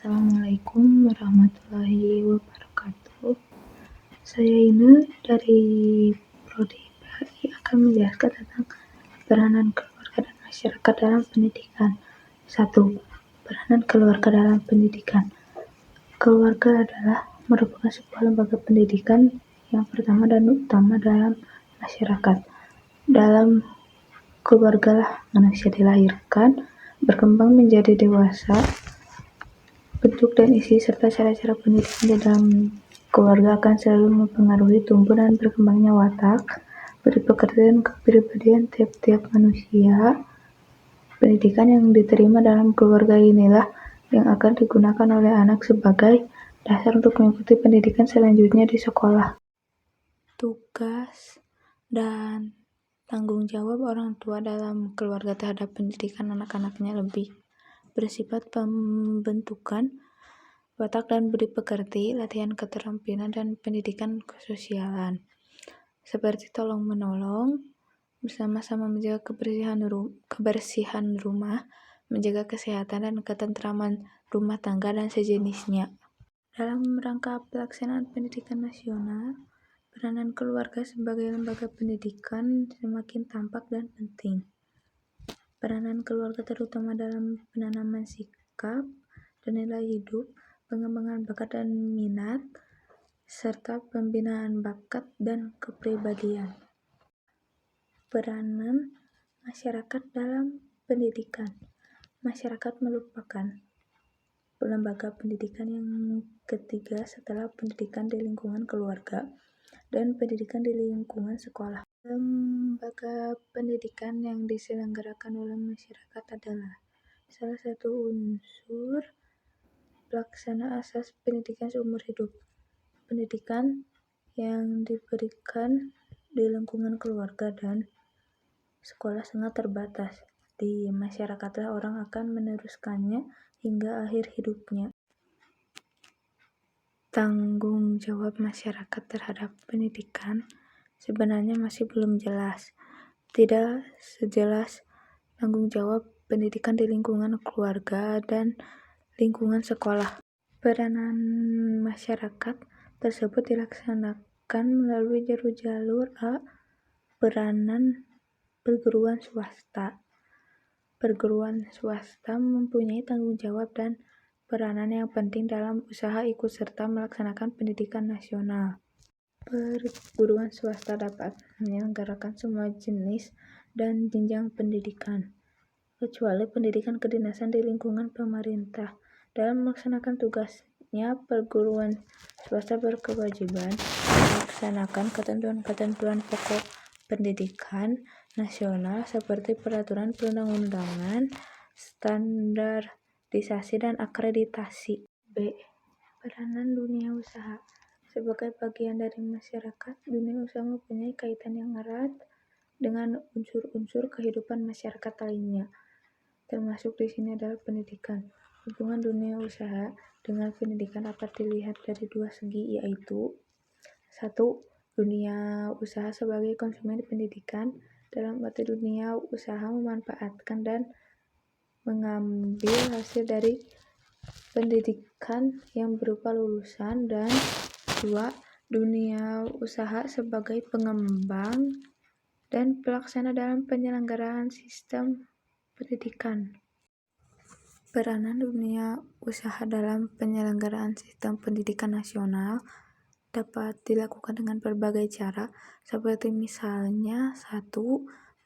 Assalamualaikum warahmatullahi wabarakatuh. Saya Ine dari Prodi PHI akan menjelaskan tentang peranan keluarga dan masyarakat dalam pendidikan. 1. Peranan keluarga dalam pendidikan. Keluarga adalah merupakan sebuah lembaga pendidikan yang pertama dan utama dalam masyarakat. Dalam keluarga lah manusia dilahirkan, berkembang menjadi dewasa. Bentuk dan isi serta cara-cara pendidikan di dalam keluarga akan selalu mempengaruhi tumbuh dan berkembangnya watak, budi pekerti dan kepribadian tiap-tiap manusia. Pendidikan yang diterima dalam keluarga inilah yang akan digunakan oleh anak sebagai dasar untuk mengikuti pendidikan selanjutnya di sekolah. Tugas dan tanggung jawab orang tua dalam keluarga terhadap pendidikan anak-anaknya lebih bersifat pembentukan watak dan budi pekerti, latihan keterampilan dan pendidikan kesosialan, seperti tolong-menolong, bersama-sama menjaga kebersihan rumah, menjaga kesehatan dan ketentraman rumah tangga dan sejenisnya. Dalam rangka pelaksanaan pendidikan nasional, peranan keluarga sebagai lembaga pendidikan semakin tampak dan penting. Peranan keluarga terutama dalam penanaman sikap dan nilai hidup, pengembangan bakat dan minat, serta pembinaan bakat dan kepribadian. Peranan masyarakat dalam pendidikan. Masyarakat merupakan lembaga pendidikan yang ketiga setelah pendidikan di lingkungan keluarga dan pendidikan di lingkungan sekolah. Lembaga pendidikan yang diselenggarakan oleh masyarakat adalah salah satu unsur pelaksana asas pendidikan seumur hidup. Pendidikan yang diberikan di lingkungan keluarga dan sekolah sangat terbatas. Di masyarakatlah orang akan meneruskannya hingga akhir hidupnya. Tanggung jawab masyarakat terhadap pendidikan sebenarnya masih belum jelas. Tidak sejelas tanggung jawab pendidikan di lingkungan keluarga dan lingkungan sekolah. Peranan masyarakat tersebut dilaksanakan melalui jalur A. Peranan perguruan swasta. Perguruan swasta mempunyai tanggung jawab dan peranan yang penting dalam usaha ikut serta melaksanakan pendidikan nasional. Perguruan swasta dapat menyelenggarakan semua jenis dan jenjang pendidikan, kecuali pendidikan kedinasan di lingkungan pemerintah. Dalam melaksanakan tugasnya, perguruan swasta berkewajiban melaksanakan ketentuan-ketentuan pokok pendidikan nasional seperti peraturan perundang-undangan, standarisasi dan akreditasi. B. Peranan dunia usaha. Sebagai bagian dari masyarakat, dunia usaha mempunyai kaitan yang erat dengan unsur-unsur kehidupan masyarakat lainnya. Termasuk di sini adalah pendidikan. Hubungan dunia usaha dengan pendidikan dapat dilihat dari dua segi, yaitu 1. Dunia usaha sebagai konsumen pendidikan, dalam arti dunia usaha memanfaatkan dan mengambil hasil dari pendidikan yang berupa lulusan, dan 2. Dunia usaha sebagai pengembang dan pelaksana dalam penyelenggaraan sistem pendidikan. Peranan dunia usaha dalam penyelenggaraan sistem pendidikan nasional dapat dilakukan dengan berbagai cara, seperti misalnya 1.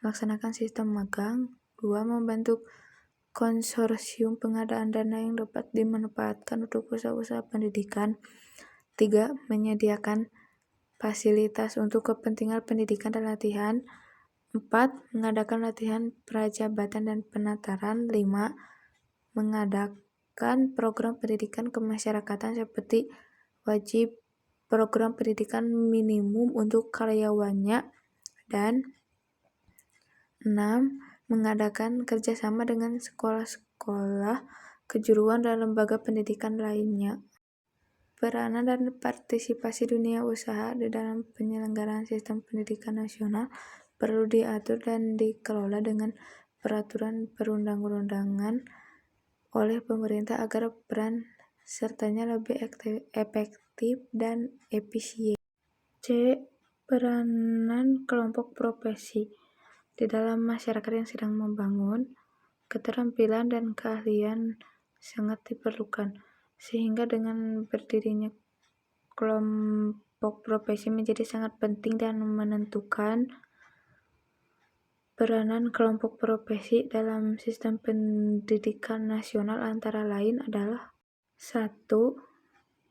Melaksanakan sistem magang, 2. Membentuk konsorsium pengadaan dana yang dapat dimanfaatkan untuk usaha-usaha pendidikan, 3. Menyediakan fasilitas untuk kepentingan pendidikan dan latihan, 4. Mengadakan latihan prajabatan dan penataran, 5. Mengadakan program pendidikan kemasyarakatan seperti wajib program pendidikan minimum untuk karyawannya, dan 6. Mengadakan kerjasama dengan sekolah-sekolah, kejuruan dan lembaga pendidikan lainnya. Peranan dan partisipasi dunia usaha di dalam penyelenggaraan sistem pendidikan nasional perlu diatur dan dikelola dengan peraturan perundang-undangan oleh pemerintah agar peran sertanya lebih efektif dan efisien. C. Peranan kelompok profesi. Di dalam masyarakat yang sedang membangun, keterampilan dan keahlian sangat diperlukan, sehingga dengan berdirinya kelompok profesi menjadi sangat penting dan menentukan. Peranan kelompok profesi dalam sistem pendidikan nasional antara lain adalah 1.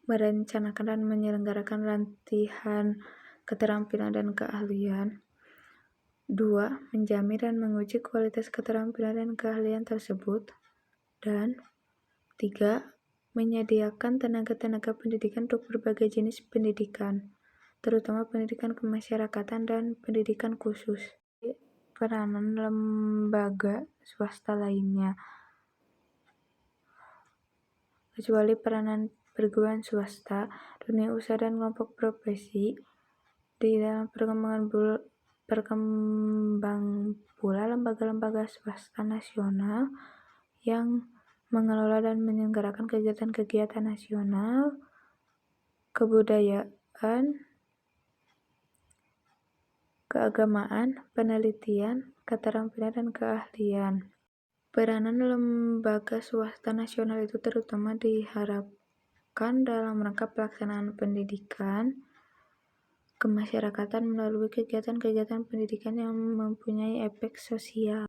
Merencanakan dan menyelenggarakan latihan keterampilan dan keahlian. 2. Menjamin dan menguji kualitas keterampilan dan keahlian tersebut. Dan 3. Menyediakan tenaga-tenaga pendidikan untuk berbagai jenis pendidikan, terutama pendidikan kemasyarakatan dan pendidikan khusus. Peranan lembaga swasta lainnya, kecuali peranan perguruan swasta, dunia usaha dan kelompok profesi. Di dalam berkembang pula lembaga-lembaga swasta nasional yang mengelola dan menyelenggarakan kegiatan-kegiatan nasional, kebudayaan, keagamaan, penelitian, keterampilan, dan keahlian. Peranan lembaga swasta nasional itu terutama diharapkan dalam rangka pelaksanaan pendidikan kemasyarakatan melalui kegiatan-kegiatan pendidikan yang mempunyai efek sosial.